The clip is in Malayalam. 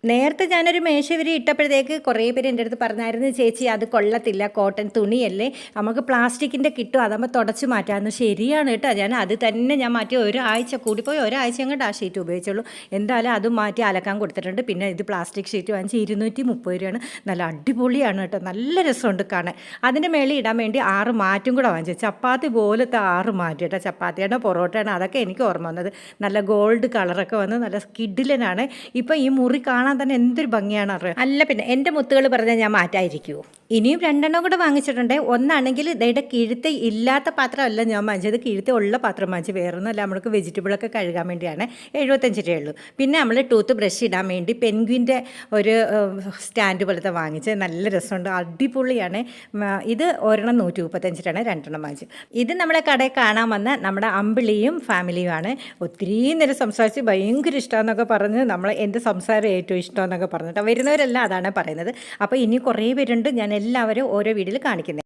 നേരത്തെ ഞാനൊരു മേശവിരി ഇട്ടപ്പോഴത്തേക്ക് കുറേ പേര് എൻ്റെ അടുത്ത് പറഞ്ഞായിരുന്നു, ചേച്ചി അത് കൊള്ളത്തില്ല, കോട്ടൺ തുണിയല്ലേ, നമുക്ക് പ്ലാസ്റ്റിക്കിൻ്റെ കിട്ടും, അതാകുമ്പോൾ തുടച്ച് മാറ്റാമെന്ന്. ശരിയാണ് കേട്ടോ, അത് തന്നെ ഞാൻ മാറ്റി ഒരാഴ്ച കൂടിപ്പോയി, ഒരാഴ്ച അങ്ങോട്ട് ആ ഷീറ്റ് ഉപയോഗിച്ചുള്ളൂ. എന്തായാലും അതും മാറ്റി അലക്കാൻ കൊടുത്തിട്ടുണ്ട്. പിന്നെ ഇത് പ്ലാസ്റ്റിക് ഷീറ്റ് വാങ്ങിച്ച് 230 രൂപയാണ്. നല്ല അടിപൊളിയാണ് കേട്ടോ, നല്ല രസമുണ്ട് കാണാൻ. അതിൻ്റെ മേളിൽ ഇടാൻ വേണ്ടി 6 മാറ്റും കൂടെ വാങ്ങിച്ചു, ചപ്പാത്തി പോലത്തെ 6 മാറ്റ് കേട്ടോ. ചപ്പാത്തിയാണോ പൊറോട്ടയാണോ അതൊക്കെ എനിക്ക് ഓർമ്മ വന്നത്. നല്ല ഗോൾഡ് കളറൊക്കെ വന്ന് നല്ല കിഡിലനാണ്. ഇപ്പം ഈ മുറി കാണാൻ തന്നെ എന്തൊരു ഭംഗിയാണ് അറിയാം. അല്ല പിന്നെ എൻ്റെ മുത്തുകൾ പറഞ്ഞാൽ ഞാൻ മാറ്റായിരിക്കുമോ? ഇനിയും 2 കൂടെ വാങ്ങിച്ചിട്ടുണ്ട്. ഒന്നാണെങ്കിൽ ഇതയുടെ കിഴുത്ത ഇല്ലാത്ത പാത്രമല്ല ഞാൻ വാങ്ങിച്ചത്, കിഴുത്ത ഉള്ള പാത്രം വാങ്ങിച്ച്. വേറൊന്നുമല്ല, നമ്മൾക്ക് വെജിറ്റബിളൊക്കെ കഴുകാൻ വേണ്ടിയാണ്. 75 രൂപയുള്ളൂ. പിന്നെ നമ്മൾ ടൂത്ത് ബ്രഷ് ഇടാൻ വേണ്ടി പെൻഗ്വിൻ്റെ ഒരു സ്റ്റാൻഡ് പോലത്തെ വാങ്ങിച്ച്. നല്ല രസമുണ്ട്, അടിപൊളിയാണ്. ഇത് ഒരെണ്ണം 135 രൂപയാണ്, 2 വാങ്ങിച്ച്. ഇത് നമ്മളെ കടയിൽ കാണാൻ വന്ന നമ്മുടെ അമ്പിളിയും ഫാമിലിയുമാണ്. ഒത്തിരി നേരം സംസാരിച്ച് ഭയങ്കര ഇഷ്ടമെന്നൊക്കെ പറഞ്ഞ് എൻ്റെ സംസാരം ഏറ്റവും ഇഷ്ടമെന്നൊക്കെ പറഞ്ഞിട്ട് വരുന്നവരെല്ലാം അതാണ് പറയുന്നത്. അപ്പോൾ ഇനി കുറേ പേരുണ്ട്, ഞാൻ എല്ലാവരും ഓരോ വീഡിയോയിൽ കാണിക്കുന്നത്.